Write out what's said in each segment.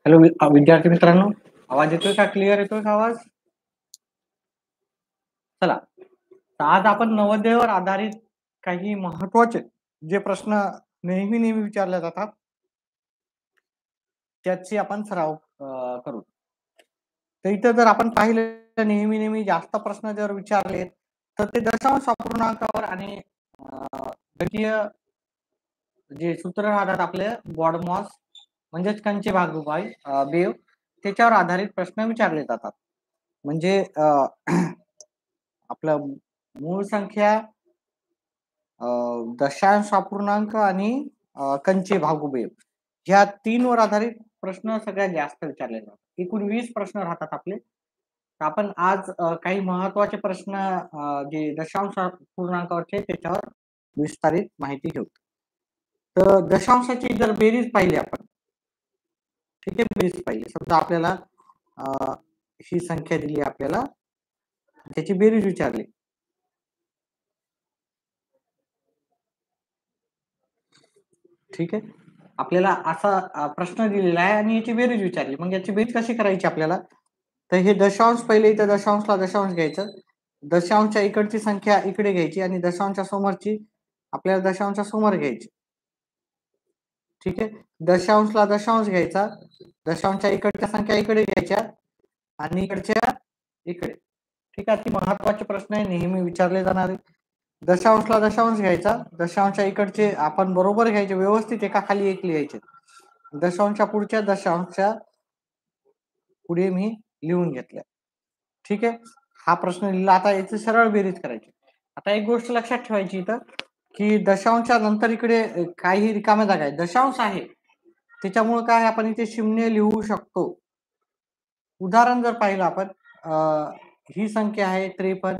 Hello विद्यार्थी मित्रांनो, आवाज येतोय का? क्लिअर येतोय का आवाज? चला, तर आज आपण नवोदयावर आधारित काही महत्वाचे जे प्रश्न नेहमी विचारले जातात त्याची आपण सराव करू. तर इथं जर आपण पाहिलं नेहमी जास्त प्रश्न जर विचारले तर ते दशांश अपूर्णांकावर आणि गणितीय जे सूत्र राहतात आपले बॉडमॉस म्हणजेच कंचे भागोपाय बेव त्याच्यावर आधारित प्रश्न विचारले जातात. म्हणजे आपलं मूळ संख्या दशांश अपूर्णांक आणि कंचे भागोबेव ह्या 3 वर आधारित प्रश्न सगळ्यात जास्त विचारले जातात. एकूण 20 प्रश्न राहतात आपले. आपण आज काही महत्वाचे प्रश्न जे दशांश अपूर्णांकावरचे त्याच्यावर विस्तारित माहिती घेऊ. तर दशांशाची जर बेरीज पाहिली आपण, ठीक आहे, बेरीज पाहिली समजा आपल्याला ही संख्या दिली आपल्याला, त्याची बेरीज विचारली. ठीक आहे, आपल्याला असा प्रश्न दिलेला आहे आणि याची बेरीज विचारली. मग याची बेरीज कशी करायची आपल्याला? तर हे दशांश पहिले इथं दशांशला दशांश घ्यायचं, दशांशच्या इकडची संख्या इकडे घ्यायची आणि दशांशच्या समोरची आपल्याला दशांशच्या समोर घ्यायची. ठीक आहे, दशांशला दशांश घ्यायचा, दशांशच्या इकडच्या संख्या इकडे घ्यायच्या आणि इकडच्या इकडे. ठीक आहे, ती महत्वाचे प्रश्न आहे, नेहमी विचारले जाणारे. दशांशला दशांश घ्यायचा, दशांशच्या इकडचे आपण बरोबर घ्यायचे, व्यवस्थित एका खाली एक लिहायचे. दशांशच्या पुढच्या दशांशच्या पुढे मी लिहून घेतल्या. ठीक आहे, हा प्रश्न लिहिला. आता याची सरळ बेरीज करायची. आता एक गोष्ट लक्षात ठेवायची इथं की दशांशच्या नंतर इकडे काही रिकाम्या जागा आहेत. दशांश आहे त्याच्यामुळे काय आपण इथे शून्य लिहू शकतो. उदाहरण जर पाहिलं आपण, ही संख्या आहे 53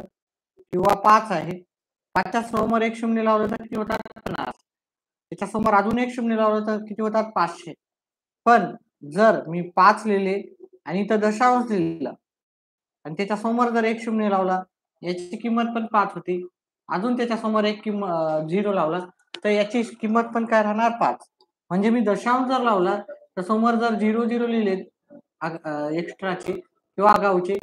किंवा 5 आहे. 5च्या समोर एक शून्य लावलं तर किती होतात? 50. त्याच्या समोर अजून एक शून्य लावलं तर किती होतात? 500. पण जर मी 5 लिहिले आणि इथं दशांश लिहिला आणि त्याच्या समोर जर एक शून्य लावला, याची किंमत पण 5 होती. अजून त्याच्या समोर एक झिरो लावला तर याची किंमत पण काय राहणार? 5. म्हणजे मी दशांश जर लावला तर समोर जर 0 लिहिले एक्स्ट्राचे किंवा आगाऊचे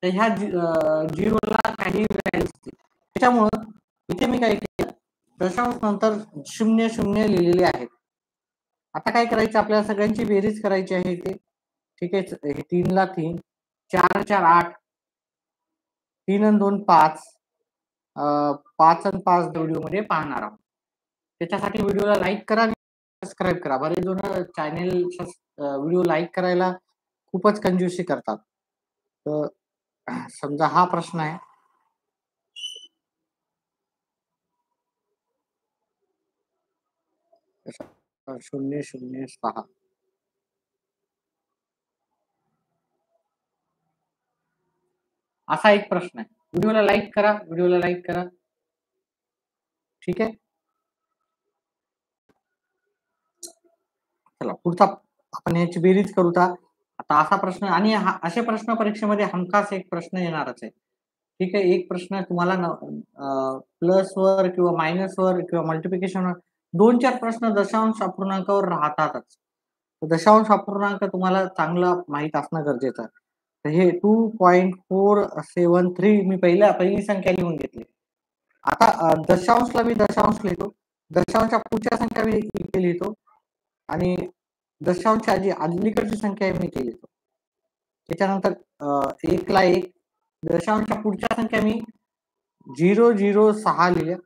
तर ह्या झिरोला काही व्हॅल्यू असते. त्याच्यामुळं इथे मी काय केलं, दशांश नंतर 0 लिहिलेले आहेत. आता काय करायचं, आपल्याला सगळ्यांची बेरीज करायची आहे इथे. ठीक आहे, 3 ला 3, 4 4 8, 3 आणि 2 5, 5 आणि 5 व्हिडिओ मध्ये पाहणार आहोत. त्याच्यासाठी व्हिडिओला लाईक करा आणि सबस्क्राईब करा. बरेच जण चॅनल व्हिडिओ लाईक करायला खूपच कंजूसी करतात. तर समजा हा प्रश्न आहे, शून्य शून्य 6. असा एक प्रश्न आहे. व्हिडिओला लाईक करा, व्हिडिओला लाईक करा. ठीक आहे, चला पुढचा आपण याची बेरीज करू. आता असा प्रश्न आणि असे प्रश्न परीक्षेमध्ये हमखास एक प्रश्न येणारच आहे. ठीक आहे, एक प्रश्न तुम्हाला प्लस वर किंवा मायनस वर किंवा मल्टिप्लिकेशन वर 2-4 प्रश्न दशांश अपूर्णांकावर राहतातच. दशांश अपूर्णांक तुम्हाला चांगला माहित असणं गरजेचं आहे. तर हे 2.473 मी पहिली संख्या लिहून घेतली. आता दशांशला मी दशांश लिहितो, दशांशच्या पुढच्या संख्या मी इथे लिहितो आणि दशांशच्या जी अलीकडची संख्या आहे मी इथे लिहितो. त्याच्यानंतर 1 ला 1, दशांशच्या पुढच्या संख्या मी 006 लिहिल्या.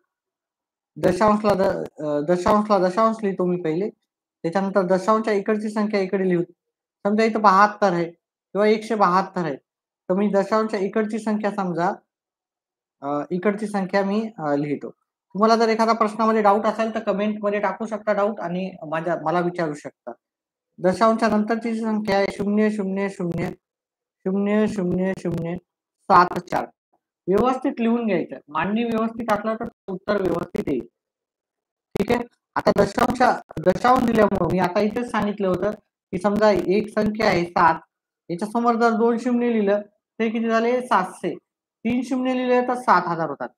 दशांशला दशांश लिहितो मी पहिले, त्याच्यानंतर दशांशच्या इकडची संख्या इकडे लिहू. समजा इथं 72 आहे किंवा 172 आहे, तर मी दशांशच्या इकडची संख्या समजा इकडची संख्या मी लिहितो. तुम्हाला जर एखादा प्रश्नामध्ये डाऊट असेल तर कमेंट मध्ये टाकू शकता डाऊट आणि मला विचारू शकता. दशांशच्या नंतरची संख्या आहे 0000074. व्यवस्थित लिहून घ्यायचं, मांडणी व्यवस्थित असला तर उत्तर व्यवस्थित येईल. ठीक आहे, आता दशांश दिल्यामुळे मी आता इथेच सांगितलं होतं की समजा एक संख्या आहे 7, याच्या समोर जर 2 शून्य लिहिलं तर किती झाले? 700. 3 शून्य लिहिले तर 7000 होतात.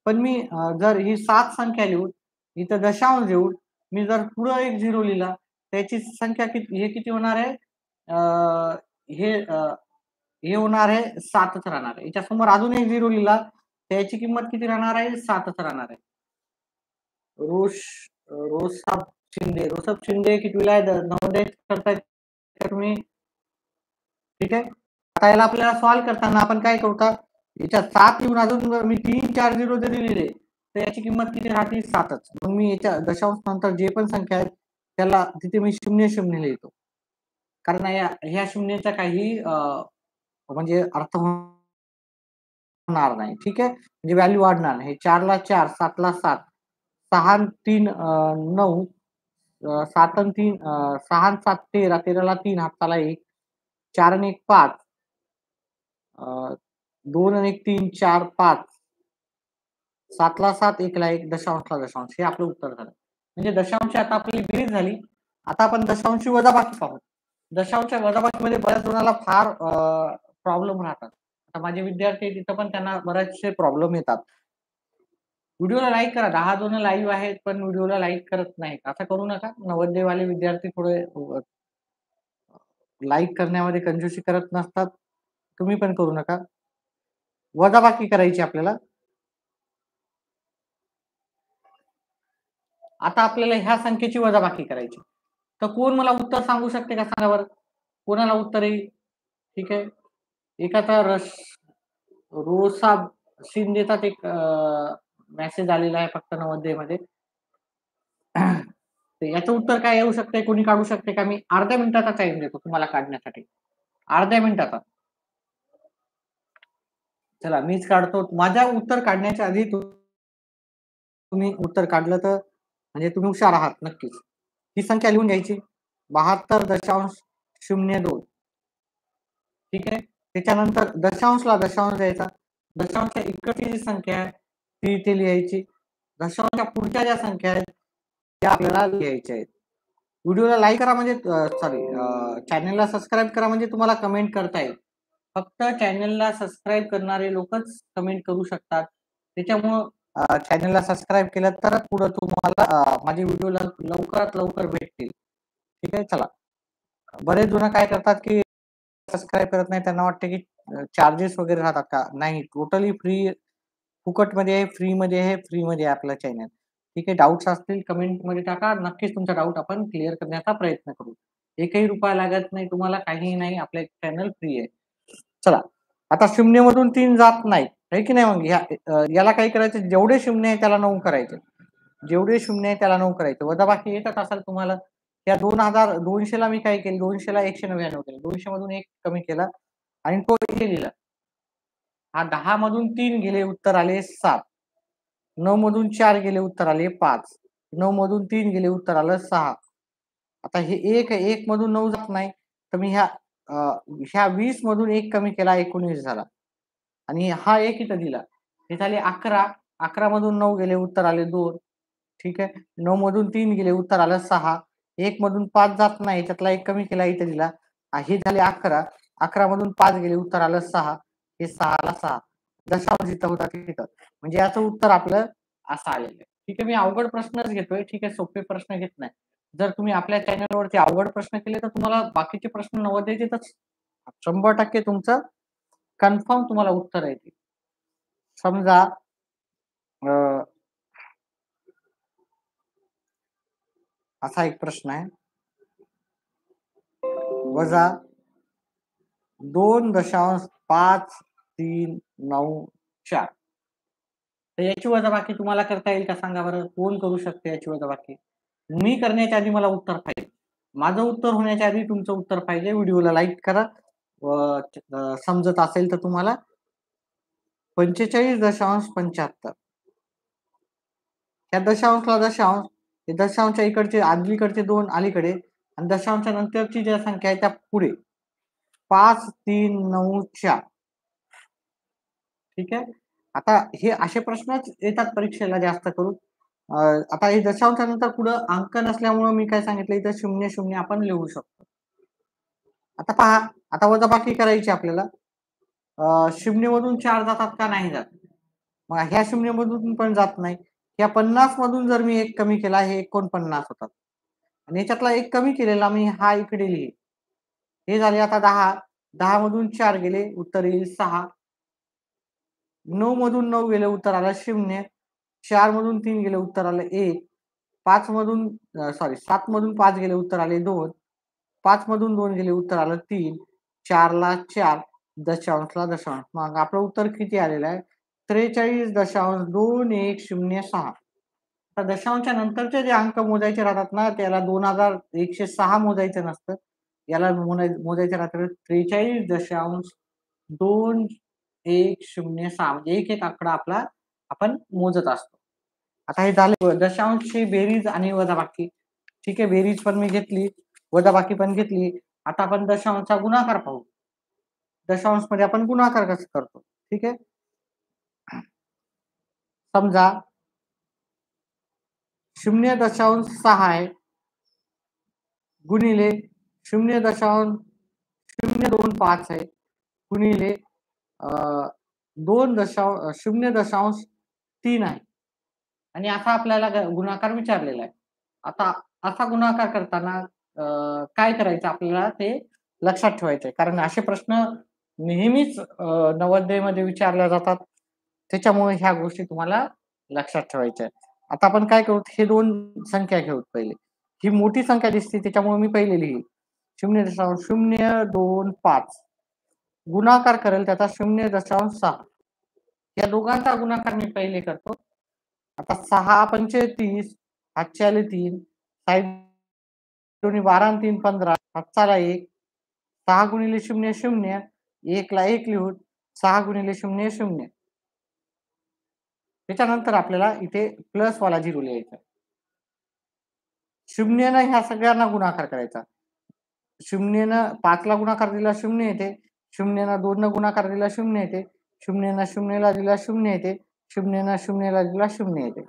पण मी जर ही 7 संख्या लिहून इथं दशांश देऊन मी जर पुढे एक झिरो लिहिला त्याची संख्या किती, हे किती होणार आहे? हे हे होणार आहे 7च राहणार आहे. याच्यासमोर अजून एक 0 लिहिला, त्याची किंमत किती राहणार आहे? 7च राहणार आहे. रोसब शिंदे. रोसब शिंदे कितवीला आहे? नवोदय करतायत का तुम्ही? ठीक आहे. आता याला आपल्याला सॉल्व्ह करताना आपण काय करतो? याच्यात 7 लिहून अजून मी 3, 4 0 जरी लिहिले, तर याची किंमत किती राहते? 7च. मग मी याच्या दशांश नंतर जे पण संख्या आहेत, त्याला तिथे मी 0 लिहितो. कारण ह्या शून्याचा काही म्हणजे अर्थ होणार नाही. ठीक आहे. म्हणजे व्हॅल्यू वाढणार नाही. 4 ला 4, 7 ला 7, 6 आणि 3 9, 7 आणि 3 6 आणि 7 13, 13 ला 3, हाताला 1, 4 आणि 1 5, 2 आणि 1 3, 4 5, 7 ला 7, 1 ला 1, दशांशला दशांश. हे आपलं उत्तर झालं. म्हणजे दशांश आता आपली बेरीज झाली. आता आपण दशांशी वजाबाकी पाहू. दशांशच्या वजाबाकीमध्ये बऱ्याच जणांना फार प्रॉब्लेम राहतात. आता माझे विद्यार्थी तिथं पण त्यांना बरेचसे प्रॉब्लेम येतात. व्हिडिओला लाईक करा. 10 जण लाईव्ह आहेत, पण व्हिडिओला लाईक करत नाहीत. असं करू नका. नवोदयवाले विद्यार्थी थोडे लाईक करण्यामध्ये कंजूसी करत नसतात. तुम्ही पण करू नका. वजाबाकी करायची आपल्याला. आता आपल्याला ह्या संख्येची वजाबाकी करायची. तर कोण मला उत्तर सांगू शकते का? सांगा बरं. कोणाला उत्तर येईल? ठीक आहे. एकाचा रोसाब शिंदेचाच एक मेसेज आलेला आहे फक्त नवोदयमध्ये. याचं उत्तर काय येऊ शकते? कोणी काढू शकते का? मी अर्ध्या मिनिटाचा टाइम देतो तुम्हाला काढण्यासाठी. अर्ध्या मिनिटाचा. चला मीच काढतो. माझ्या उत्तर काढण्याच्या आधी तुम्ही उत्तर काढलं तर म्हणजे तुम्ही हुशार आहात नक्कीच. ही संख्या लिहून घ्यायची. 72.02. ठीक आहे. त्याच्यानंतर दशांशला दशांश द्यायचा. दशांशच्या इकडची जी संख्या आहे ती इथे लिहायची. दशांशच्या पुढच्या ज्या संख्या आहेत त्या आपल्याला लिहायच्या आहेत. व्हिडिओला लाईक करा म्हणजे सॉरी चॅनलला सबस्क्राईब करा म्हणजे तुम्हाला कमेंट करता येईल. फक्त चॅनलला सबस्क्राईब करणारे लोकच कमेंट करू शकतात. त्याच्यामुळं चॅनलला सबस्क्राईब केलं तर पुढे तुम्हाला माझे व्हिडिओ लवकरात लवकर भेटतील. ठीक आहे. चला. बरेच जण काय करतात की सबस्क्राईब करत नाही. त्यांना वाटते की चार्जेस वगैरे राहतात का? नाही. टोटली फ्री, फुकटमध्ये आहे, फ्रीमध्ये आहे, फ्रीमध्ये आहे आपलं चॅनल. ठीक आहे. डाउट्स असतील कमेंटमध्ये टाका. नक्कीच तुमचा डाऊट आपण क्लिअर करण्याचा प्रयत्न करू. एकही रुपया लागत नाही तुम्हाला, काहीही नाही. आपलं चॅनल फ्री आहे. चला. आता 0 मधून 3 जात नाहीत. आहे की नाही? मग याला काय करायचं? जेवढे 0 आहे त्याला 9 करायचे. जेवढे 0 आहे त्याला 9 करायचं. वजाबाकी येतच असेल तुम्हाला. त्या 2,200 ला मी काय केलं? 200 ला 199 केलं. 200 मधून 1 कमी केला आणि तो इथे लिहिला. हा 10 मधून 3 गेले, उत्तर आले 7. 9 मधून 4 गेले, उत्तर आले 5. 9 मधून 3 गेले, उत्तर आलं 6. आता हे 1 आहे. 1 मधून 9 जात नाही. तर मी ह्या 20 मधून 1 कमी केला, 19 झाला. आणि हा 1 इथं दिला. हे झाले 11. 11 मधून 9 गेले, उत्तर आले 2. ठीक आहे. 9 मधून 3 गेले, उत्तर आलं 6. 1 मधून 5 जात नाही. त्यातला 1 कमी केला, इथे दिला. हे झाले 11. 11 मधून 5 गेले, उत्तर आलं 6. हे 6 ला 6. दशांश जिथं होता तिथं. म्हणजे याचं उत्तर आपलं असं आलेलं आहे. ठीक आहे. मी अवघड प्रश्नच घेतोय. ठीक आहे. सोपे प्रश्न घेत नाही. जर तुम्ही आपल्या चॅनलवरती अवघड प्रश्न केले तर तुम्हाला बाकीचे प्रश्न नवोदयचेच 100% तुमचं कन्फर्म तुम्हाला उत्तर येते. समजा असा एक प्रश्न आहे. वजा 2.5394. तर याची वजाबाकी तुम्हाला करता येईल का? सांगा बरं. कोण करू शकते याची वजाबाकी? मी करण्याच्या आधी मला उत्तर पाहिजे. माझं उत्तर होण्याच्या आधी तुमचं उत्तर पाहिजे. व्हिडिओला लाईक करा. समजत असेल तर तुम्हाला 45.75. त्या दशांशला दशांश, हे दशांशच्या इकडचे अलीकडचे 2 अलीकडे आणि दशांशच्या नंतरची ज्या संख्या आहे त्या पुढे. 5 3 9 4. ठीक आहे. आता हे असे प्रश्नच येतात परीक्षेला जास्त करून. आता हे दशांशानंतर पुढं अंक नसल्यामुळे मी काय सांगितलं, इथं 0 0 आपण लिहू शकतो. आता पहा, आता वजाबाकी करायची आपल्याला. 0 मधून 4 जातात का? नाही जात. मग ह्या 0 मधून पण जात नाही. या 50 मधून जर मी 1 कमी केला, हे 49 होतात. आणि याच्यातला 1 कमी केलेला मी हा इकडे लिहीन. हे झाले आता 10. 10 मधून 4 गेले, उत्तर येईल 6. 9 मधून 9 गेले, उत्तर आलं 0. 4 मधून 3 गेले, उत्तर आलं 1. 5 मधून 7 मधून 5 गेले, उत्तर आले 2. 5 मधून 2 गेले, उत्तर आलं 3. 4 ला 4, दशांशला दशांश. मग आपलं उत्तर किती आलेलं आहे? 43.2106. तर दशांशच्या नंतरचे जे अंक मोजायचे राहतात ना, त्याला 2106 मोजायचं नसतं. याला मोजायचे राहतात 43.2106, म्हणजे एक एक आकडा आपला आपण मोजत असतो. आता हे झाले दशांशची बेरीज आणि वजाबाकी. ठीक आहे, बेरीज पण मी घेतली, वजाबाकी पण घेतली. आता आपण दशांशचा गुणाकार पाहू. दशांश मध्ये आपण गुणाकार कसं करतो? ठीक आहे, समजा 0.6 आहे गुणिले 0.025 आहे गुणिले 0.3 आहे आणि असा आपल्याला गुणाकार विचारलेला आहे. आता असा गुणाकार करताना काय करायचं आपल्याला ते लक्षात ठेवायचं आहे, कारण असे प्रश्न नेहमीच नवोदयमध्ये विचारले जातात. त्याच्यामुळे ह्या गोष्टी तुम्हाला लक्षात ठेवायच्या आहेत. आता आपण काय करू, हे दोन संख्या घेऊ. पहिले ही मोठी संख्या दिसते त्याच्यामुळे मी पहिले लिहिली 0.025 गुणाकार करेल त्याचा 0.6. या दोघांचा गुणाकार मी पहिले करतो. आता 6 पंचे 30, हातचे आले 3, साहेब 12 आणि 3 15, हातचाला 1. 6 गुणिले 0 0, 1 ला 1 लिहून 6 गुणिले 0 0. त्याच्यानंतर आपल्याला इथे प्लस वाला 0 लिहायचा. 0 ह्या सगळ्यांना गुणाकार करायचा. 0 5 ला गुणाकार दिला 0 येते, 0 2 गुणाकार दिला 0 येते, 0 0 ला दिला 0 येते, 0 0 ला दिला 0 येते.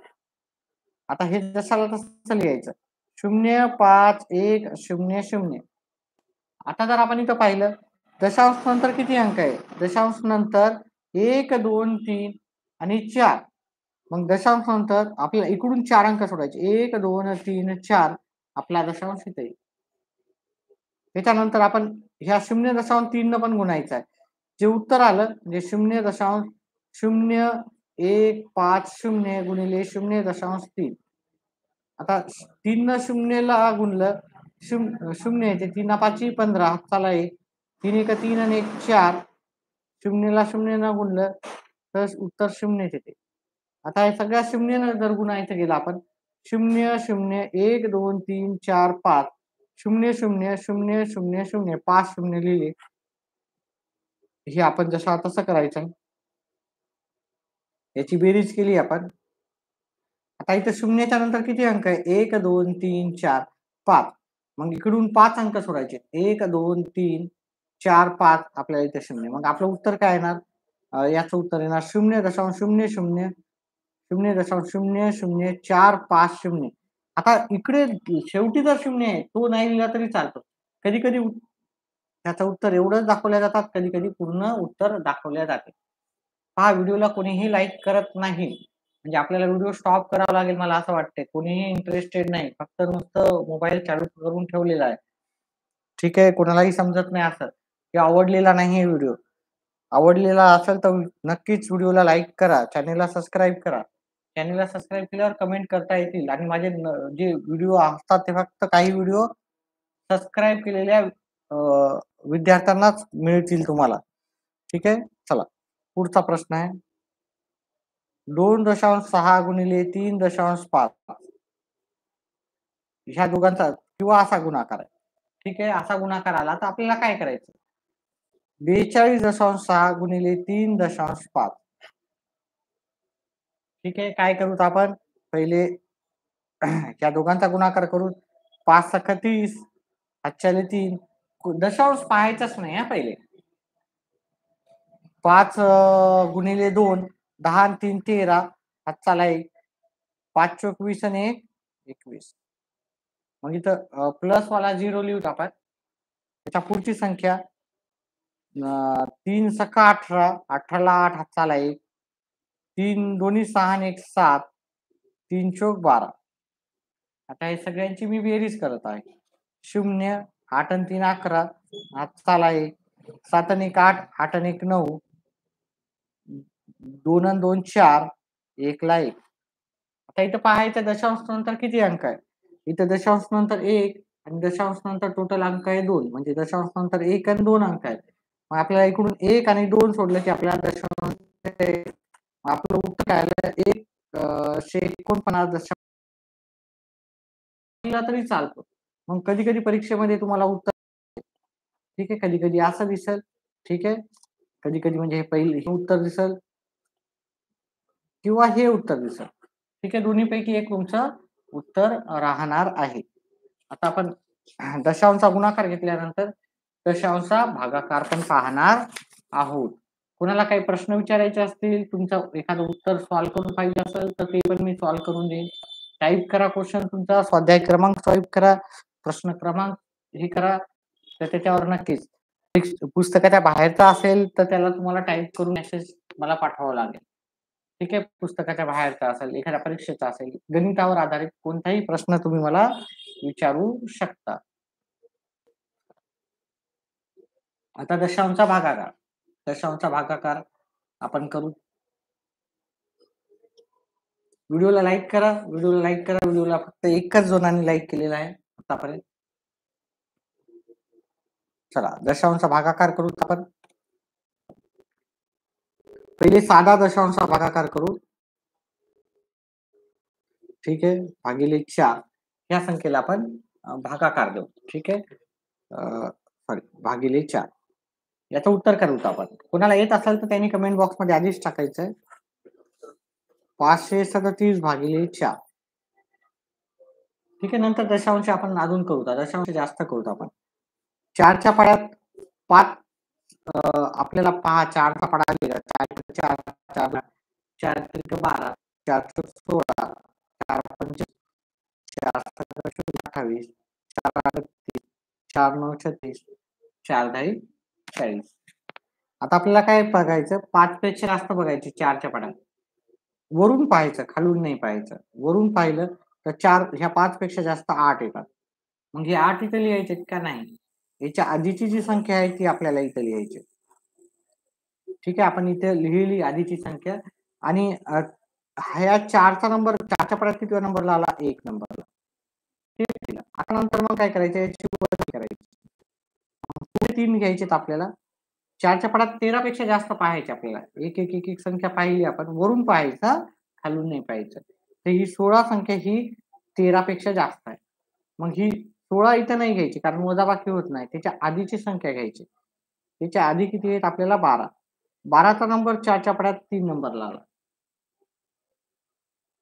आता हे जसाला तसं लिहायचं 0 5 1 0 0. आता जर आपण इथं पाहिलं दशांश नंतर किती अंक आहे? दशांश नंतर 1 2 3 आणि 4. मग दशांश नंतर आपल्याला इकडून 4 अंक सोडायचे. 1 2 3 4 आपला दशांश इथे येईल. त्याच्यानंतर आपण ह्या 0.3 न पण गुणायचं आहे. जे उत्तर आलं म्हणजे 0.0150 गुणिले 0.3. आता 3 न 0 ला गुणलं 0 येते, 3 5 15, हाताला 1, 3 1 3 आणि 1 4. 0 ला 0 न गुणलं तर उत्तर 0 येते. आता हे सगळ्या 0 न जर गुणायचं गेलं आपण 0 0 1 2 3 4 5 0 0 0 0 0 5 0 लिहिले. हे आपण जसं तसं करायचं. याची बेरीज केली आपण. आता इथे 0च्या नंतर किती अंक आहे? 1 2 3 4 5. मग इकडून 5 अंक सोडायचे. 1 2 3 4 5 आपल्याला इथे 0. मग आपलं उत्तर काय येणार? याचं उत्तर येणार 0.00 0.0045 आता इकडे शेवटी जर 0 आहे तो नाही लिहिला तरी चालतो. कधी कधी त्याचं उत्तर एवढंच दाखवल्या जातात, कधी कधी पूर्ण उत्तर दाखवल्या जाते. पहा, व्हिडिओला कोणीही लाईक करत नाही, म्हणजे आपल्याला व्हिडिओ स्टॉप करावा लागेल मला असं वाटतंय. कोणीही इंटरेस्टेड नाही, फक्त नुसतं मोबाईल चालू करून ठेवलेला आहे. ठीक आहे, कोणालाही समजत नाही असं की आवडलेला नाही व्हिडिओ. आवडलेला असेल तर नक्कीच व्हिडिओला लाईक करा, चॅनेलला सबस्क्राईब करा. चॅनेलला सबस्क्राईब केल्यावर कमेंट करता येतील आणि माझे जे व्हिडिओ असतात ते फक्त काही व्हिडिओ सबस्क्राईब केलेल्या विद्यार्थ्यांनाच मिळतील तुम्हाला. ठीक आहे, चला पुढचा प्रश्न आहे 2.6 गुणिले 3.5 ह्या दोघांचा किंवा असा गुणाकार आहे. ठीक आहे, असा गुणाकार आला तर आपल्याला काय करायचं? 42.6 गुणिले 3.5. ठीक आहे, काय करू आपण? पहिले या दोघांचा गुणाकार करू. 5 सख 30, हातच्याले 3. दशांश पाहायचाच नाही हा पहिले. 5 गुणिले 2 10 आणि 3 13, हातचाला 1, 5 चोक 20 आणि 1 21. मग इथं प्लस वाला 0 लिहू आपण. त्याच्या पुढची संख्या 3 सखा 18, 18 ला 8, हातचाला 1, 3 दोन्ही 6 आणि 1 7, 3 चोक 12. आता हे सगळ्यांची मी बेरीज करत आहे. 0 8 आणि 3 11, आजचाला 1, 7 आणि 1 8, 8 आणि 1 9, 2 आणि 2 4, 1 ला 1. आता इथं पाहायचं दशांश नंतर किती अंक आहे? इथं दशांश नंतर 1 आणि दशांश नंतर टोटल अंक आहे 2. म्हणजे दशांश नंतर 1 आणि 2 अंक आहेत. मग आपल्याला इकडून 1 आणि 2 सोडलं की आपल्याला दशांश आपलं उत्तर काय आलं 149 तरी चालतो. मग कधी-कधी परीक्षेमध्ये तुम्हाला उत्तर ठीक आहे, कधी-कधी असं दिसेल, ठीक आहे. कधी-कधी म्हणजे हे पहिलं हे उत्तर दिसेल किंवा हे उत्तर दिसेल. ठीक आहे, दोन्हीपैकी एक तुमचं उत्तर राहणार आहे. आता आपण दशांशचा गुणाकार घेतल्यानंतर दशांशचा भागाकार पण पाहणार आहोत. कोणाला काही प्रश्न विचारायचे असतील, तुमचं एखादं उत्तर सॉल्व्ह करून पाहिजे असेल तर ते पण मी सॉल्व्ह करून देईन. टाइप करा क्वेश्चन तुमचा, स्वाध्याय क्रमांक स्वाईप करा, प्रश्न क्रमांक हे करा, तर त्याच्यावर नक्कीच पुस्तकाच्या बाहेरचा असेल तर त्याला तुम्हाला टाइप करून मेसेज मला पाठवावा लागेल. ठीक आहे, पुस्तकाच्या बाहेरचा असेल, एखाद्या परीक्षेचा असेल, गणितावर आधारित कोणताही प्रश्न तुम्ही मला विचारू शकता. आता दशांशचा भागाकार. दशांशचा भागाकार आपण करू. व्हिडिओला लाईक करा, व्हिडिओला लाईक करा. व्हिडिओला फक्त एकच जणांनी लाईक केलेला आहे आतापर्यंत. चला दशांशचा भागाकार करू आपण. पहिले साधा दशांशचा भागाकार करू. ठीक आहे, भागिले 4 या संख्येला आपण भागाकार देऊ. ठीक आहे, सॉरी भागिले 4 याचं उत्तर करू आपण. कोणाला येत असेल तर त्यांनी कमेंट बॉक्स मध्ये आधीच टाकायचंय 537 भागिले 4. ठीक आहे, नंतर दशांश आपण अजून करू, दशांश जास्त करू आपण. 4च्या पाड्यात 5 आपल्याला पहा 4चा पाडा दिला 4 4 4 4 12 4 16 4 5 4 28 4 38 4 9 36 4 10 40. आता आपल्याला काय बघायचं 5 पेक्षा जास्त बघायचे 4च्या पाड्यात. वरून पाहायचं, खालून नाही पाहायचं. वरून पाहिलं तर 4 ह्या 5 पेक्षा जास्त 8 येतात. मग हे 8 इथे लिहायचे का नाही? याच्या आधीची जी संख्या आहे ती आपल्याला इथे लिहायची. ठीक आहे, आपण इथे लिहिली आधीची संख्या आणि ह्या 4चा नंबर 4च्या पाड्यात किती नंबरला आला? 1 नंबरला. आता नंतर मग काय करायचं याची वजाबाकी करायची. पुढे 3 घ्यायचेत आपल्याला. 4च्या पाड्यात 13 पेक्षा जास्त पाहायचे आपल्याला. एक एक एक एक संख्या पाहिली आपण. वरून पाहायचं, खालून नाही पाहायचं. तर ही 16 संख्या ही 13 पेक्षा जास्त आहे. मग ही 16 इथं नाही घ्यायची कारण वजाबाकी होत नाही. त्याच्या आधीची संख्या घ्यायची. त्याच्या आधी किती आहेत आपल्याला 12. 12चा नंबर 4च्या पाड्यात 3 नंबरला आला.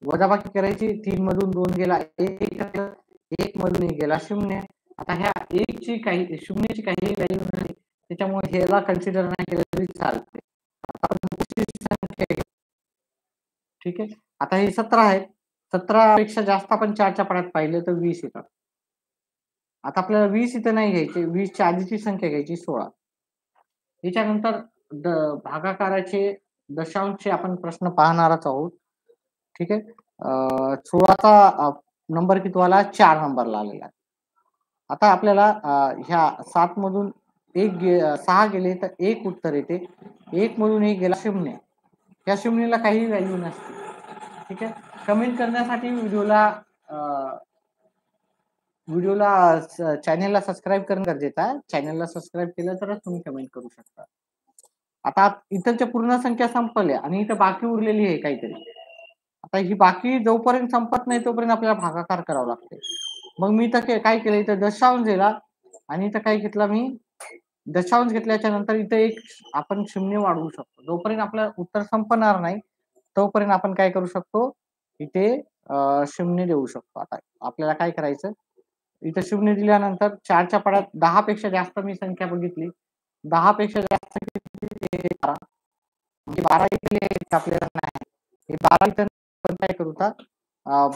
वजाबाकी करायची 3 मधून 2 गेला 1 मधून 1 गेला 0. आता ह्या 1 ची काही 0 ची काही व्हॅल्यू नाही त्याच्यामुळे ह्याला कन्सिडर नाही केलं तरी चालते. आता आपण पुढची संख्या ठीक आहे, आता हे 17 आहे. 17 पेक्षा जास्त आपण 4च्या पाड्यात पाहिलं तर 20 येतात. आता आपल्याला 20 इथं नाही घ्यायचे, 20 च्या आधीची संख्या घ्यायची 16. याच्यानंतर भागाकाराचे दशांशचे आपण प्रश्न पाहणारच आहोत. ठीक आहे, 16चा नंबर कितवाला 4 नंबरला आलेला आहे. आता आपल्याला ह्या 7 मधून 6 गेले तर 1 उत्तर येते. 1 मधून 1 गेला 0. या 0ला काही व्हॅल्यू नसते. ठीक आहे, कमेंट करण्यासाठी चॅनलला सबस्क्राईब करणं गरजेचं आहे. चॅनलला सबस्क्राईब केलं तरच तुम्ही कमेंट करू शकता. आता इथलच्या पूर्ण संख्या संपल्या आणि इथं बाकी उरलेली आहे काहीतरी. आता ही बाकी जोपर्यंत संपत नाही तोपर्यंत आपल्याला भागाकार करावा लागते. मग मी तर काय केलं इथं दशांश दिला आणि इथं काय घेतला मी दशांश घेतल्याच्या नंतर इथं एक आपण शून्य वाढवू शकतो. जोपर्यंत आपलं उत्तर संपणार नाही तोपर्यंत आपण काय करू शकतो इथे शून्य देऊ शकतो. आता आपल्याला काय करायचं इथं शून्य दिल्यानंतर 4च्या पाड्यात 10 पेक्षा जास्त मी संख्या बघितली. 10 पेक्षा जास्त 12 म्हणजे 12 इथे आपल्याला नाही. हे 12 इथं आपण काय करू आता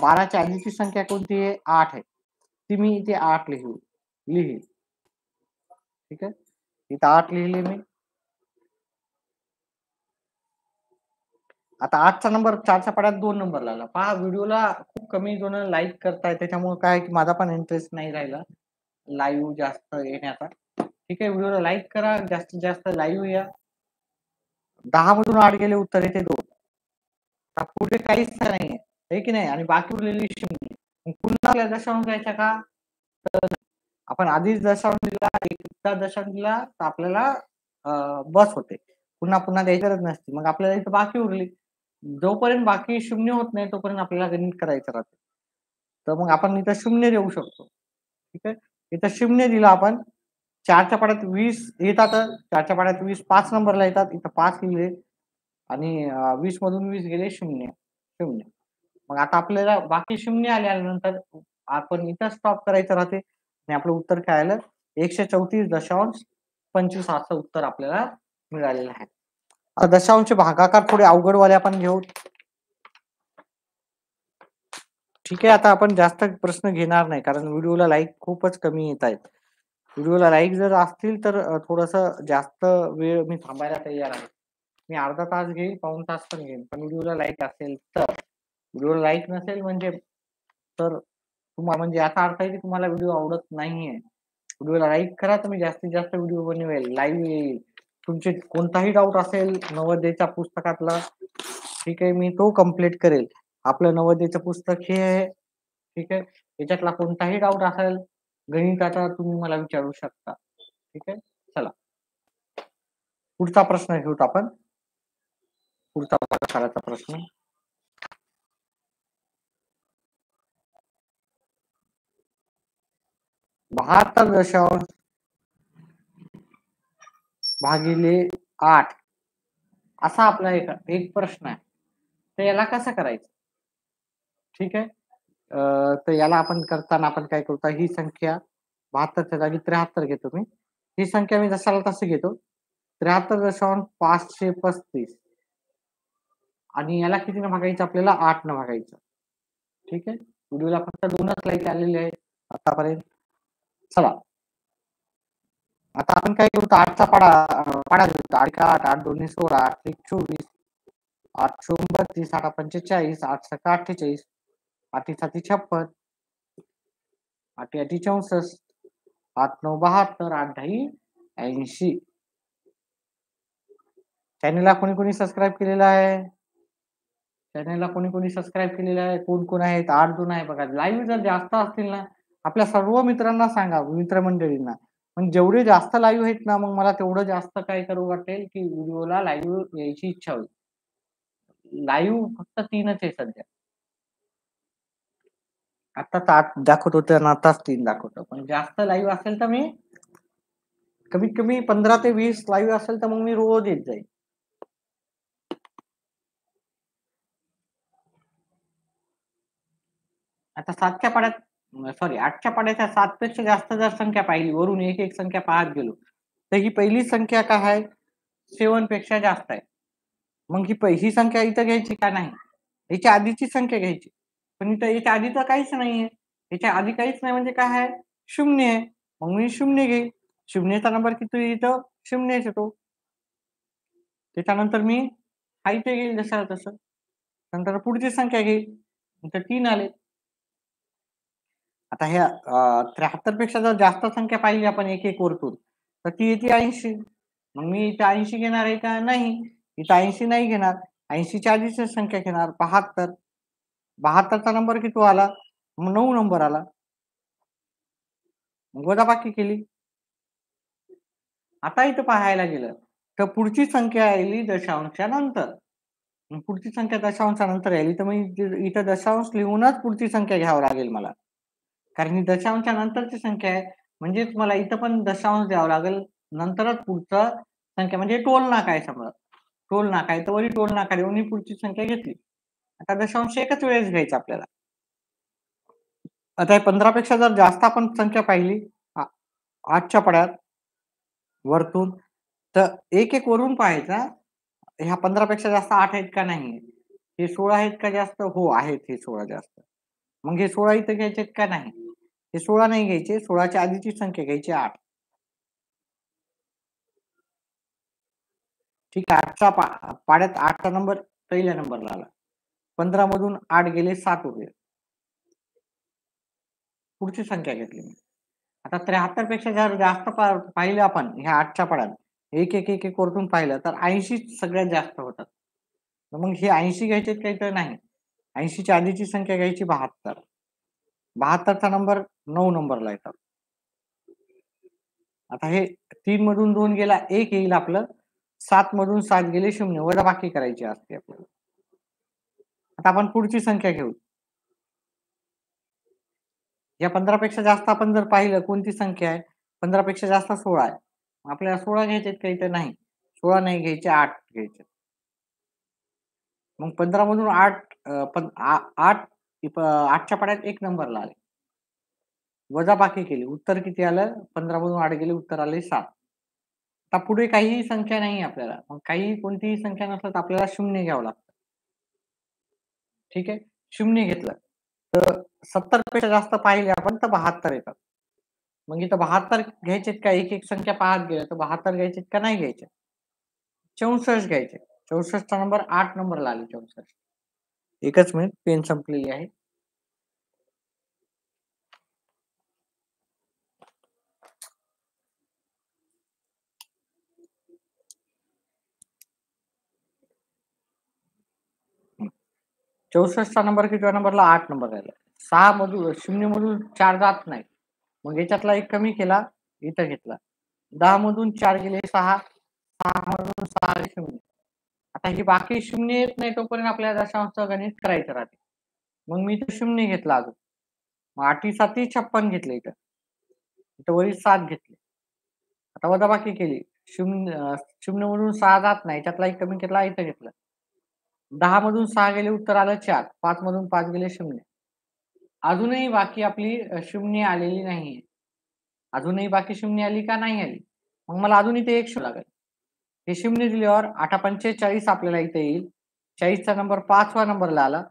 12च्या आधीची संख्या कोणती आहे 8 आहे. ती मी इथे 8 लिहिली. ठीक आहे, इथं 8 लिहिले मी. आता 8चा नंबर 4च्या पाड्यात 2 नंबर लागला. पहा व्हिडिओला खूप कमी जण लाईक करताय त्याच्यामुळे काय की माझा पण इंटरेस्ट नाही राहिला लाईव्ह जास्त येण्याचा. ठीक आहे, व्हिडिओला लाईक करा, जास्तीत जास्त लाईव्ह या. 10 मधून 8 गेले, उत्तर येते 2. पुढे काहीच नाहीये, आहे की नाही, आणि बाकी उरलेली 0. पुन्हा आपल्याला दशांश द्यायचा का? तर आपण आधीच दशांश दिला, एकदा दशांश दिला तर आपल्याला बस होते, पुन्हा पुन्हा द्यायची गरज नसते. मग आपल्याला इथं बाकी उरली, जोपर्यंत बाकी 0 होत नाही तोपर्यंत आपल्याला गणित करायचं राहते. तर मग आपण इथं 0 देऊ शकतो. ठीक आहे, इथं 0 दिला आपण. 4च्या पाड्यात 20 येतात, 4च्या पाड्यात 20 5 नंबरला येतात, इथं 5 लिहिले आणि 20 मधून 20 गेले 0. मग आता आपल्याला बाकी 0 आल्यानंतर आपण इथं स्टॉप करायचं राहते आणि आपलं उत्तर काय आलं? 134.25 असं उत्तर आपल्याला मिळालेलं आहे. आता दशांश भागाकार थोडे अवघडवाले आपण घेऊ. ठीक आहे, आता आपण जास्त प्रश्न घेणार नाही कारण व्हिडिओला लाईक खूपच कमी येत आहेत. व्हिडिओला लाईक जर असतील तर थोडंसं जास्त वेळ मी थांबायला तयार आहे. मी अर्धा तास घेईल, पाऊण तास पण घेईल, पण व्हिडिओला लाईक असेल तर. व्हिडिओला लाईक नसेल म्हणजे तर तुम्हाला म्हणजे याचा अर्थ आहे की तुम्हाला व्हिडिओ आवडत नाहीये. व्हिडिओला लाईक करा तर मी जास्तीत जास्त व्हिडिओ बनवेल, लाईव्ह येईल. तुमचे कोणताही डाऊट असेल नवोदयच्या पुस्तकातला, ठीक आहे, मी तो कम्प्लीट करेल. आपलं नवोदयचं पुस्तक हे आहे. ठीक आहे, याच्यातला कोणताही डाऊट असेल गणिताचा तुम्ही मला विचारू शकता. ठीक आहे, चला पुढचा प्रश्न घेऊत आपण. पुढचा प्रकाराचा प्रश्न. बहात्तर दशांश भागिले 8 असा आपला एक प्रश्न आहे. तर याला कसं करायचं? ठीक आहे, तर याला आपण करताना आपण काय करतो, ही संख्या 72च्या जागी 73 घेतो मी. ही संख्या मी जशाला तशी घेतो, 73.535 आणि याला कितीनं भागायचं? आपल्याला 8 न भागायचं. ठीक आहे, व्हिडिओला फक्त 2च लाईक आलेले आहेत आतापर्यंत. चला आता आपण काय करू, 8चा पाडा घेतो. 8 8 8 2 16 8 1 24 8 32 8 45 8 48 8 7 56 8 8 64 8 9 72 8 10 80. चॅनलला कोणी कोणी सबस्क्राईब केलेलं आहे? चॅनलला कोणी कोणी सबस्क्राईब केलेलं आहे? कोण कोण आहेत? 8 2 आहे बघा. लाईव्ह जर जास्त असतील ना, आपल्या सर्व मित्रांना सांगा, मित्रमंडळींना. पण जेवढे जास्त लाईव्ह आहेत ना, मग मला तेवढं जास्त काय करू वाटेल की व्हिडिओला लाईव्ह यायची इच्छा होईल. लाईव्ह फक्त 3च आहे सध्या. आता दाखवतो त्यांना, आताच 3 दाखवतो. पण जास्त लाईव्ह असेल तर मी कमीत कमी 15 ते 20 लाईव्ह असेल तर मग मी रोज येत जाईल. आता 7च्या पाड्यात सॉरी 8च्या पाड्याच्या 7 पेक्षा जास्त जर संख्या पाहिली, वरून एक एक संख्या पाहत गेलो, तर ही पहिली संख्या काय आहे? 7 पेक्षा जास्त आहे. मग ही संख्या इथं घ्यायची का नाही? याच्या आधीची संख्या घ्यायची. पण इथं याच्या आधी तर काहीच नाहीये. याच्या आधी काहीच नाही म्हणजे काय आहे? 0 आहे. मग मी 0 घेईल. 0चा नंबर किती येतो? 0च येतो. त्याच्यानंतर मी हा इथे घेईल जसं तसं. नंतर पुढची संख्या घेईल. इथं 3 आले. आता ह्या 73 पेक्षा जर जास्त संख्या पाहिली आपण एक एक वरतून, तर ती येते 80. मग मी इथे 80 घेणार आहे का? नाही. इथं 80 नाही घेणार. 80च्या आधीची संख्या घेणार 72. 72चा नंबर किती आला? मग 9 नंबर आला. मग वजाबाकी केली. आता इथं पाहायला गेलं तर पुढची संख्या आली दशांशानंतर. मग पुढची संख्या दशांशानंतर आली तर मग इथं दशांश लिहूनच पुढची संख्या घ्यावी लागेल मला. कारण ही दशांशच्या नंतरची संख्या आहे, म्हणजेच मला इथं पण दशांश द्यावा लागेल. नंतरच पुढचा संख्या म्हणजे टोल नाका आहे समजा. टोल नाका आहे तर वरी टोल नाका देऊन ही पुढची संख्या घेतली. आता दशांश एकच वेळेस घ्यायचा आपल्याला. आता 15 पेक्षा जर जास्त आपण संख्या पाहिली 8च्या पड्यात वरतून, तर एक एक वरून पाहायचा. ह्या 15 पेक्षा जास्त 8 आहेत का नाही? हे 16 आहेत का जास्त? हो आहेत, हे 16 जास्त. मग हे 16 इथं घ्यायचे का नाही? हे 16 नाही घ्यायचे, 16च्या आधीची संख्या घ्यायची 8. ठीक आहे, 8चा पाड्यात 8चा नंबर पहिल्या नंबरला आला. 15 मधून 8 गेले 7 उरले. पुढची संख्या घेतली मी. आता 73 पेक्षा जर जास्त पाहिलं आपण ह्या 8च्या पाड्यात एक एक एक एक वरतून पाहिलं तर 80 सगळ्यात जास्त होतात. तर मग हे 80 घ्यायचे काही तर नाही. 80च्या आधीची संख्या घ्यायची 72. 72चा नंबर 9 नंबरला येतात. आता हे 3 मधून 2 गेला 1 येईल आपलं. 7 मधून 7 गेले 0 वजाबाकी करायची असते आपल्याला. आता आपण पुढची संख्या घेऊ. या 15 पेक्षा जास्त आपण जर पाहिलं कोणती संख्या आहे? 15 पेक्षा जास्त 16 आहे. आपल्याला 16 घ्यायचे काही तर नाही. 16 नाही घ्यायचे 8 घ्यायचे. मग 15 मधून 8 8 8च्या पाड्यात 1 नंबरला आले. वजाबाकी केली. उत्तर किती आलं? 15 मधून 8 गेले उत्तर आले 7. आता पुढे काहीही संख्या नाही आपल्याला. मग काही कोणतीही संख्या नसलं तर आपल्याला 0 घ्यावं लागतं. ठीक आहे? 0 घेतलं. तर 70 पेक्षा जास्त पाहिले आपण तर 72 येतात. मग इथं 72 घ्यायचेत का? एक-एक संख्या पाहत गेलं तर 72 घ्यायचेत का नाही घ्यायचे? 64 घ्यायचे. 64चा नंबर 8 नंबरला आले 64. एकच मिनिट पेन संपलेली आहे. हं. 64चा नंबर कितव्या नंबरला? 8 नंबर राहिला. 6 मधून 0 मधून 4 जात नाही. मग याच्यातला एक कमी केला, इथं घेतला. 10 मधून 4 गेले 6, 6 मधून 6 आले 0. आता ही बाकी 0 येत नाही तोपर्यंत आपल्याला दशांशचं गणित करायचं राहते. मग मी इथं 0 घेतला अजून. मग 8 7 56 घेतले इथं. इथं वरी 7 घेतले. आता वजाबाकी केली. 0 मधून 6 जात नाही. त्यातला एक कमी घेतला, इथं घेतलं. 10 मधून 6 गेले उत्तर आलं 4. 5 मधून 5 गेले 0. अजूनही बाकी आपली 0 आलेली नाहीये. अजूनही बाकी 0 आली का नाही आली? मग मला अजून इथे 1 शोधावं लागेल. हे 0 दिल्यावर 8×45 आपल्याला इथे येईल. 40चा नंबर 5व्या नंबरला आला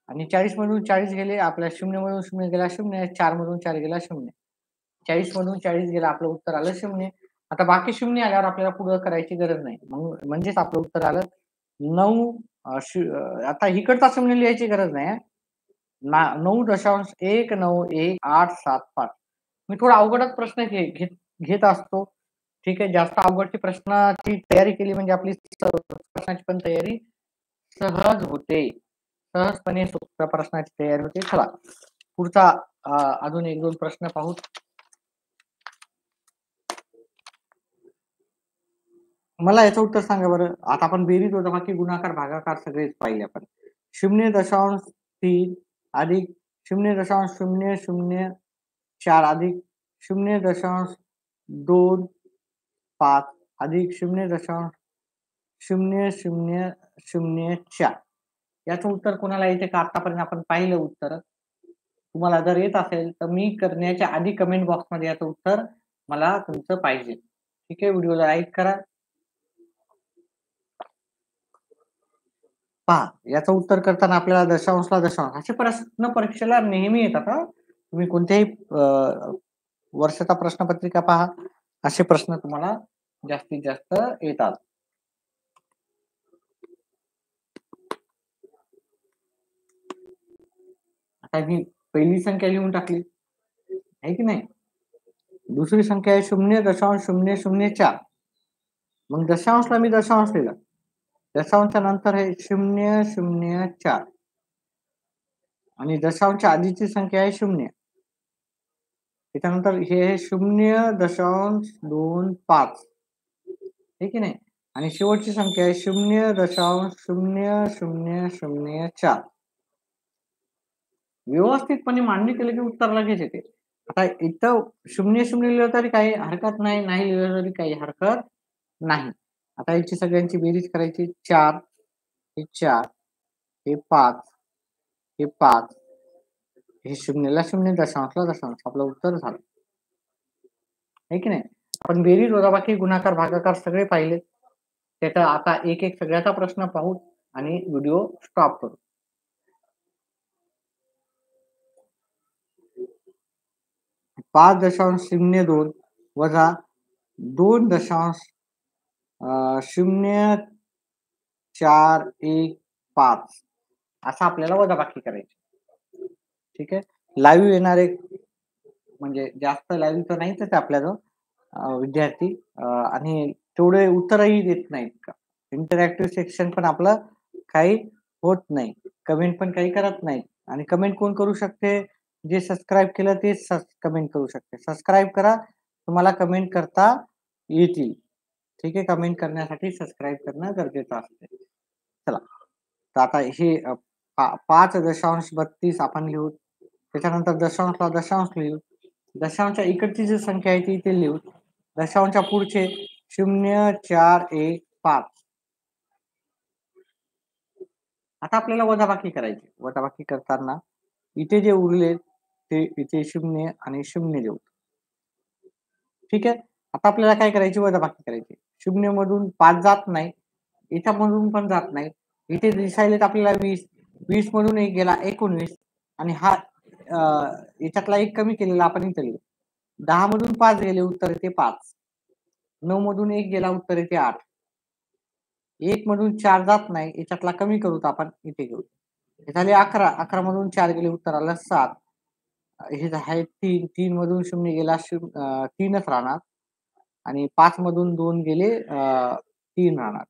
आणि 40 मधून 40 गेले आपल्या 0 मधून 0 गेला 0, 4 मधून 4 गेला 0. 40 मधून 40 गेला आपलं उत्तर आलं 0. आता बाकी 0 आल्यावर आपल्याला पुढं करायची गरज नाही. म्हणजेच आपलं उत्तर आलं 9 आता इकडचा 0 लिहायची गरज नाही. 9.191875. मी थोडा अवघडच प्रश्न घेत असतो. ठीक आहे. जास्त अवघडची प्रश्नाची तयारी केली म्हणजे आपली प्रश्नाची पण तयारी सहज होते. सहजपणे सोप्या प्रश्नाची तयारी होते. चला पुढचा अजून 1-2 प्रश्न पाहू. मला याचं उत्तर सांगा बरं. आता आपण बेरीज, वजाबाकी, गुणाकार, भागाकार सगळेच पाहिले आपण. 0.3 अधिक 0.004 अधिक 0.25 अधिक 0.0004. याचं उत्तर कोणाला येते का? आतापर्यंत आपण पाहिलं उत्तर. तुम्हाला जर येत असेल तर मी करण्याच्या आधी कमेंट बॉक्समध्ये याचं उत्तर मला तुमचं पाहिजे. ठीक आहे. व्हिडिओला लाईक करा. पहा, याचं उत्तर करताना आपल्याला दशांशला दशांश असे प्रश्न परीक्षेला नेहमी येतात हां. तुम्ही कोणत्याही वर्षाचा प्रश्नपत्रिका पहा, असे प्रश्न तुम्हाला जास्तीत जास्त येतात. आता मी पहिली संख्या लिहून टाकली, आहे की नाही? दुसरी संख्या आहे 0.004. मग दशांशला मी दशांश लिहिला. दशांशच्या नंतर आहे 0.04 आणि दशांशच्या आधीची संख्या आहे 0. त्याच्यानंतर हे आहे 0.25, हे की नाही? आणि शेवटची संख्या आहे 0.0004. व्यवस्थितपणे मांडणी केली की उत्तर लगेच येते. आता इथं 0-0 लिहिलं तरी काही हरकत नाही, नाही लिहिलं तरी काही हरकत नाही. आता याची सगळ्यांची बेरीज करायची. 4, हे 4, हे 5, हे 5, हे 0ला 0, दशांशला दशांश. आपलं उत्तर झालं. आहे की नाही? आपण बेरीज, वजाबाकी, गुणाकार, भागाकार सगळे पाहिले. त्याचा आता एक-एक सगळ्याचा प्रश्न पाहू आणि व्हिडिओ स्टॉप करू. पाच 5.02 वजा 2.0415 असं आपल्याला वजाबाकी करायची. ठीक आहे. लाईव्ह येणारे म्हणजे जास्त लाईव्ह तर नाहीतच आपल्याजवळ विद्यार्थी आणि तेवढे उत्तरही देत नाहीत का. इंटरॅक्टिव्ह सेक्शन पण आपलं काही होत नाही. कमेंट पण काही करत नाहीत आणि कमेंट कोण करू शकते? जे सबस्क्राईब केलं तेच कमेंट करू शकते. सबस्क्राईब करा, तुम्हाला कमेंट करता येतील. ठीक आहे. कमेंट करण्यासाठी सबस्क्राईब करणं गरजेचं असते. चला. तर आता हे 5.32 आपण लिहू. त्याच्यानंतर दशांशला दशांश लिहू. दशांशच्या इकडची जी संख्या आहे ती इथे लिहू. दशांशच्या पुढचे 0, 4, 1, 5. आता आपल्याला वजाबाकी करायची. वजाबाकी करताना इथे जे उरले ते इथे 0 आणि 0 देऊ. ठीक आहे. आता आपल्याला काय करायची? वजाबाकी करायची. 0 मधून 5 जात नाही. याच्यामधून पण जात नाही. इथे दिसायलेत आपल्याला 20. 20 मधून 1 गेला 19 आणि हा याच्यातला 1 कमी केलेला आपण इथे लिहू. 10 मधून 5 गेले उत्तर येते 5. 9 मधून 1 गेला उत्तर येते 8. 1 मधून 4 जात नाही. याच्यातला कमी करूत आपण इथे घेऊ. हे झाले 11. 11 मधून 4 गेले उत्तर आलं 7. हे आहे 3. 3 मधून 0 गेला 3च राहणार आणि 5 मधून 2 गेले 3 राहणार.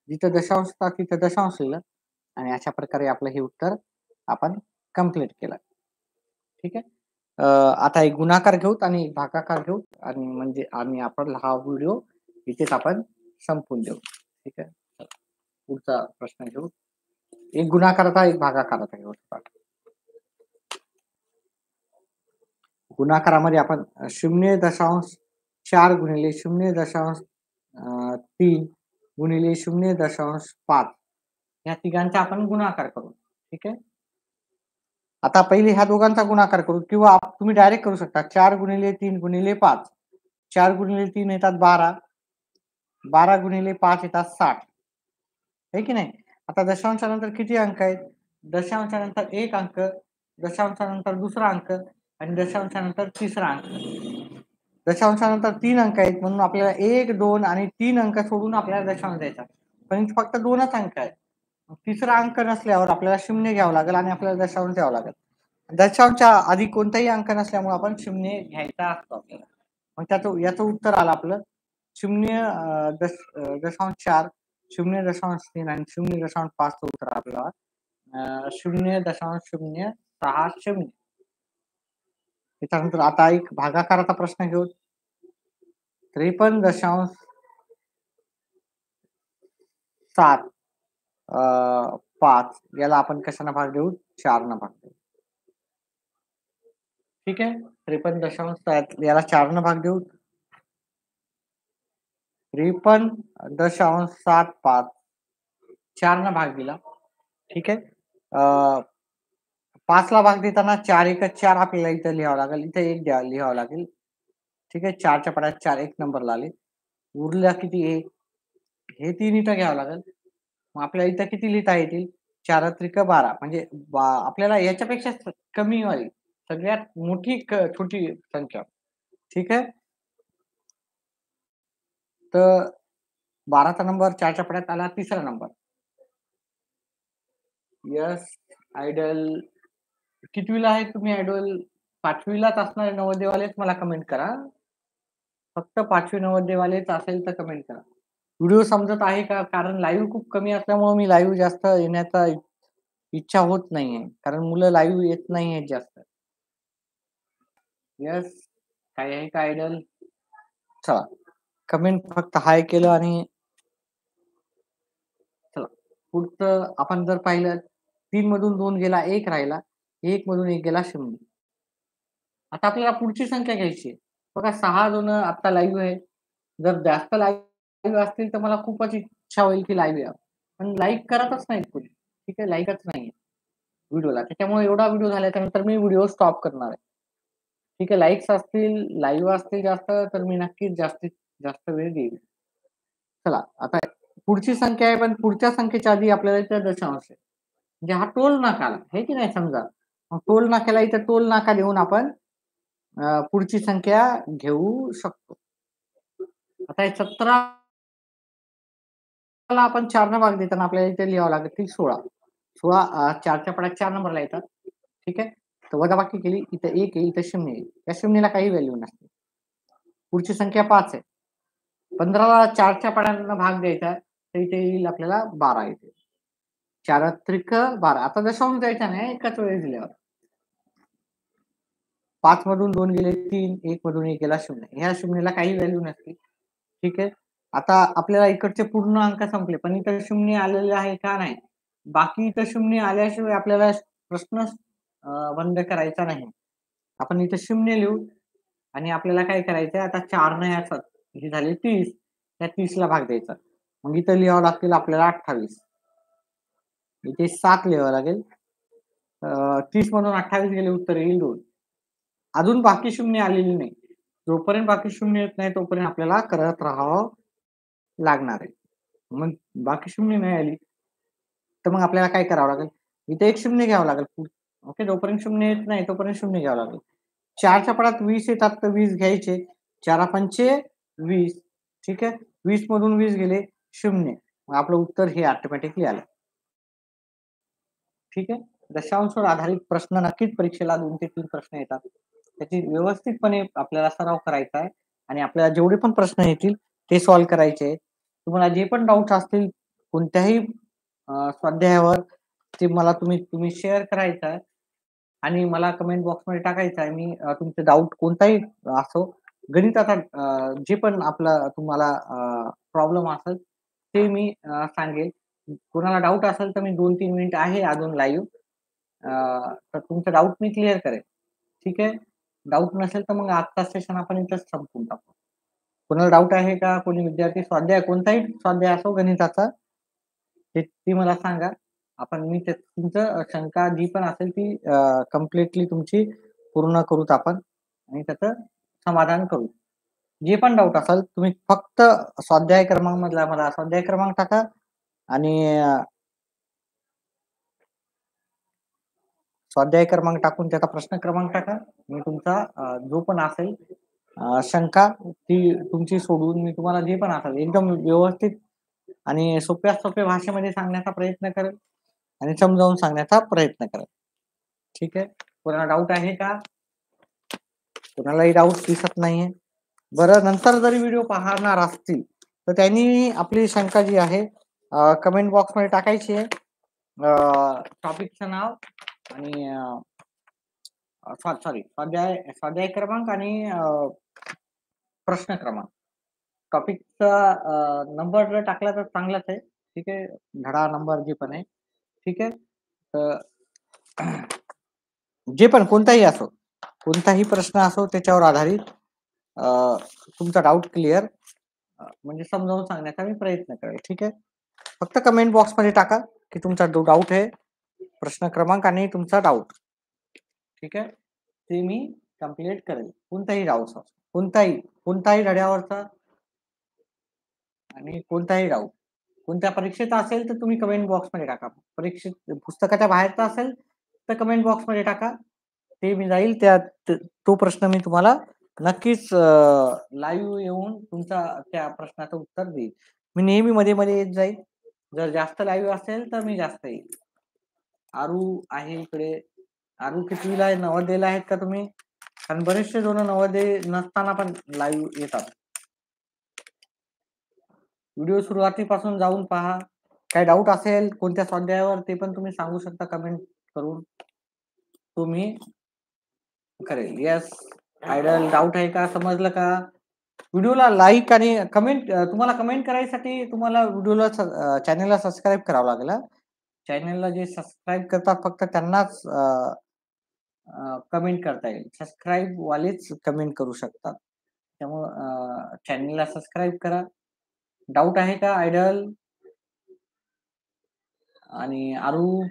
जिथं दशांश होता तिथं दशांश लिहिलं आणि अशा प्रकारे आपलं हे उत्तर आपण कंप्लीट केलं. ठीक आहे. आता एक गुणाकार घेऊत आणि भागाकार घेऊ आणि म्हणजे आपण हा व्हिडिओ इथेच आपण संपवून देऊ. ठीक आहे. पुढचा प्रश्न घेऊ. एक गुणाकाराचा एक भागाकाराचा घेऊ. गुणाकारामध्ये आपण 0.4 गुणिले 0.3 गुणिले 0.5 या तिघांचा आपण गुणाकार करू. ठीक आहे. आता पहिले ह्या दोघांचा गुणाकार करू किंवा तुम्ही डायरेक्ट करू शकता. 4 गुणिले 3 गुणिले 5. 4 गुणिले 3 येतात 12. 12 गुणिले 5 येतात 60. आहे की नाही? आता दशांशानंतर किती अंक आहेत? दशांशानंतर 1 अंक, दशांशानंतर दुसरा अंक आणि दशांशानंतर तिसरा अंक. दशांशानंतर 3 अंक आहेत म्हणून आपल्याला 1, 2 आणि 3 अंक सोडून आपल्याला दशांश द्यायचा. पण फक्त 2च अंक आहेत. तिसरा अंक नसल्यावर आपल्याला 0 घ्यावं लागेल आणि आपल्याला दशांश द्यावं लागेल. दशांशच्या आधी कोणताही अंक नसल्यामुळे आपण 0 घ्यायचा असतो आपल्याला. मग याचं उत्तर आलं आपलं 0.4, 0.3 आणि 0.5 चं उत्तर आपल्याला 0.060. त्याच्यानंतर आता एक भागाकाराचा प्रश्न घेऊ. 53.75 याला आपण कशाने भाग देऊ? 4 ने भाग देऊ. ठीक आहे. 53.7 याला 4 ने भाग देऊ. 53.75 4 ने भाग दिला. ठीक आहे. 5 ला भाग देताना 4 1 4 आपल्याला इथं लिहावं लागेल. इथे 1 लिहावं लागेल. ठीक आहे. 4च्या पडात 4 1 नंबरला आले. उरला किती 1? हे 3 इथं घ्यावं लागेल. मग आपल्याला इथं किती लिहिता येतील? 4 त्रिक 12 म्हणजे आपल्याला याच्यापेक्षा कमी वाली सगळ्यात मोठी छोटी संख्या. ठीक आहे. तर 12चा नंबर 4च्या पडात आला तिसरा नंबर. यस आयडल कितवीला आहे तुम्ही आयडल? 5वीलाच असणारे नवोदयवालेच मला कमेंट करा. फक्त 5वी नवोदयवालेच असेल तर कमेंट करा. व्हिडिओ समजत आहे का? कारण लाईव्ह खूप कमी असल्यामुळे मी लाईव्ह जास्त येण्याचा इच्छा होत नाहीये. कारण मुलं लाईव्ह येत नाहीयेत जास्त. यस काय आहे का आयडल? चला कमेंट फक्त हाय केलं आणि चला पुढचं आपण जर पाहिलं 3 मधून 2 गेला 1 राहिला. 1 मधून 1 गेला 0. आता आपल्याला पुढची संख्या घ्यायची आहे. बघा 6 जण आता लाईव्ह आहे. जर जास्त लाईव्ह असतील तर मला खूपच इच्छा होईल की लाईव्ह यावं. पण लाईक करतच नाहीत कोणी. ठीक आहे. लाईकच नाहीये व्हिडिओला. त्याच्यामुळे एवढा व्हिडिओ झाल्याच्यानंतर मी व्हिडिओ स्टॉप करणार आहे. ठीक आहे. लाईक्स असतील, लाईव्ह असतील जास्त तर मी नक्कीच जास्तीत जास्त वेळ देईल. चला आता पुढची संख्या आहे पण पुढच्या संख्येच्या आधी आपल्याला इथं दशांश आहे. म्हणजे हा टोल नाका आला. आहे की नाही समजा. मग टोल नाक्याला इथं टोल नाका देऊन आपण पुढची संख्या घेऊ शकतो. आता हे 17 ला आपण 4 ने भाग देताना आपल्याला इथे लिहावं लागतील 16. 16 4च्या पडात 4 नंबरला येतात. ठीक आहे. तर वजाबाकी केली, इथं 1 आहे, इथं 0 आहे. या शून्याला काही व्हॅल्यू नसते. पुढची संख्या 5 आहे. 15ला 4च्या पाड्यांना भाग द्यायचा, तर इथे येईल आपल्याला 12 येते. 4 त्रिक 12. आता दशांश द्यायचा नाही एकाच वेळेस दिल्यावर. 5 मधून 2 गेले 3, 1 मधून 1 गेला 0. ह्या शून्याला काही व्हॅल्यू नसते. ठीक आहे. आता आपल्याला इकडचे पूर्ण अंक संपले, पण इथं 0 आलेले आहे का नाही? बाकी इथं 0 आल्याशिवाय आपल्याला प्रश्न बंद करायचा नाही. आपण इथं 0 लिहू आणि आपल्याला काय करायचं आता 4 नाही असत. हे झाले 30. त्या 30ला भाग द्यायचा. मग इथं लिहावं लागतील आपल्याला 28. इथे 7 लिहावं लागेल. 30 मधून 28 गेले उत्तर येईल 2. अजून बाकी 0 आलेली नाही. जोपर्यंत बाकी 0 येत नाही तोपर्यंत आपल्याला करत राहावं लागणार आहे. मग बाकी 0 नाही आली तर मग आपल्याला काय करावं लागेल? इथे एक 0 घ्यावं लागेल. ओके. जोपर्यंत 0 येत नाही तोपर्यंत 0 घ्यावं लागेल. 4च्या पडात 20 येतात तर 20 घ्यायचे. 4 पंचे 20. ठीक आहे. 20 मधून 20 गेले 0. मग आपलं उत्तर हे ऑटोमॅटिकली आलं. ठीक आहे. दशांशावर आधारित प्रश्न नक्कीच परीक्षेला 2 ते 3 प्रश्न येतात. त्याची व्यवस्थितपणे आपल्याला सराव करायचा आहे आणि आपल्याला जेवढे पण प्रश्न येतील ते सॉल्व्ह करायचे आहेत. तुम्हाला जे पण डाउट्स असतील कोणत्याही स्वाध्यायावर ते मला तुम्ही शेअर करायचं आहे आणि मला कमेंट बॉक्समध्ये टाकायचं आहे. मी तुमचे डाऊट कोणताही असो, गणिताचा जे पण आपला तुम्हाला प्रॉब्लेम असेल ते मी सांगेल. कोणाला डाऊट असेल तर मी 2-3 मिनिट आहे अजून लाईव्ह. तर तुमचा डाऊट मी क्लिअर करेन. ठीक आहे. डाऊट नसेल तर मग आजचा सेशन आपण इथंच संपवून टाकू. कोणाला डाऊट आहे का? कोणी विद्यार्थी स्वाध्याय कोणताही स्वाध्याय असो गणिताचा ती मला सांगा. मी तुमचं शंका जी पण असेल ती कंप्लीटली तुमची पूर्ण करूत आपण आणि त्याचं समाधान करू. जे पण डाऊट असेल तुम्ही फक्त स्वाध्याय क्रमांक मधला मला स्वाध्याय क्रमांक टाका आणि स्वाध्याय क्रमांक टाकून त्याचा प्रश्न क्रमांक टाका. मी तुमचा जो पण असेल शंका ती तुमची सोडवून मी तुम्हाला जे पण असेल एकदम व्यवस्थित आणि सोप्या भाषेमध्ये सांगण्याचा प्रयत्न करेल आणि समजावून सांगण्याचा प्रयत्न करेल. ठीक आहे. कोणाला डाऊट आहे का? कोणालाही डाऊट दिसत नाहीये. बरं नंतर जरी व्हिडिओ पाहणार असतील तर त्यांनी आपली शंका जी आहे कमेंट बॉक्समध्ये टाकायची आहे. टॉपिकचं नाव आणि सॉरी स्वाध्याय क्रमांक आणि प्रश्न क्रमांक. टॉपिकचा नंबर जर टाकला तर चांगलाच आहे. ठीक आहे. धडा नंबर जे पण आहे. ठीक आहे. तर जे पण कोणताही असो, कोणताही प्रश्न असो त्याच्यावर आधारित तुमचा डाऊट क्लिअर म्हणजे समजावून सांगण्याचा मी प्रयत्न करेल. ठीक आहे. फक्त कमेंट बॉक्समध्ये टाका की तुमचा जो डाऊट आहे, प्रश्न क्रमांक आणि तुमचा डाऊट. ठीक आहे. ते मी कंप्लीट करेल. कोणताही डाऊट असो, कोणताही धड्यावरचा आणि कोणताही डाऊट कोणत्या परीक्षेचा असेल तर तुम्ही कमेंट बॉक्समध्ये टाका. पुस्तकाच्या बाहेरचा असेल तर कमेंट बॉक्समध्ये टाका. ते मी जाईल तो प्रश्न मी तुम्हाला नक्कीच लाईव्ह येऊन तुमचा त्या प्रश्नाचं उत्तर देईल. मी नेहमी मध्ये येत जाईल. जर जास्त लाईव्ह असेल तर मी जास्त येईल. आरू आहे इकडे. आरू कितवीला आहे? नवोदयला आहेत का तुम्ही? कारण बरेचसे जण नवोदय नसताना पण लाईव्ह येतात. व्हिडिओ सुरुवातीपासून जाऊन पहा. काही डाऊट असेल कोणत्या स्वाध्यायावर ते पण तुम्ही सांगू शकता कमेंट करून. तुम्ही करेल. येस आयडल डाऊट आहे का? समजलं का? व्हिडिओला लाईक आणि कमेंट तुम्हाला कमेंट करायसाठी तुम्हाला व्हिडिओला चॅनलला सबस्क्राईब करावं लागेल. चॅनलला जे सबस्क्राईब करतात फक्त त्यांनाच कमेंट करता येईल. सबस्क्राईब वालेच कमेंट करू शकतात. त्यामुळं चॅनलला सबस्क्राईब करा. डाऊट आहे का आयडल आणि आरू?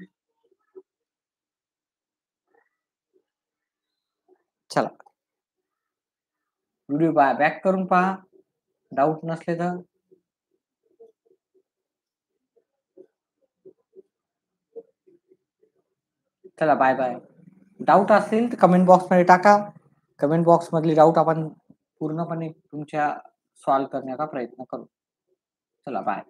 चला व्हिडिओ बॅक करून पहा डाऊट नसले तर. चला बाय बाय. डाऊट असेल तर कमेंट बॉक्समध्ये टाका. कमेंट बॉक्स मधली डाऊट आपण पूर्णपणे तुमच्या सॉल्व्ह करण्याचा प्रयत्न करू. चला बाय.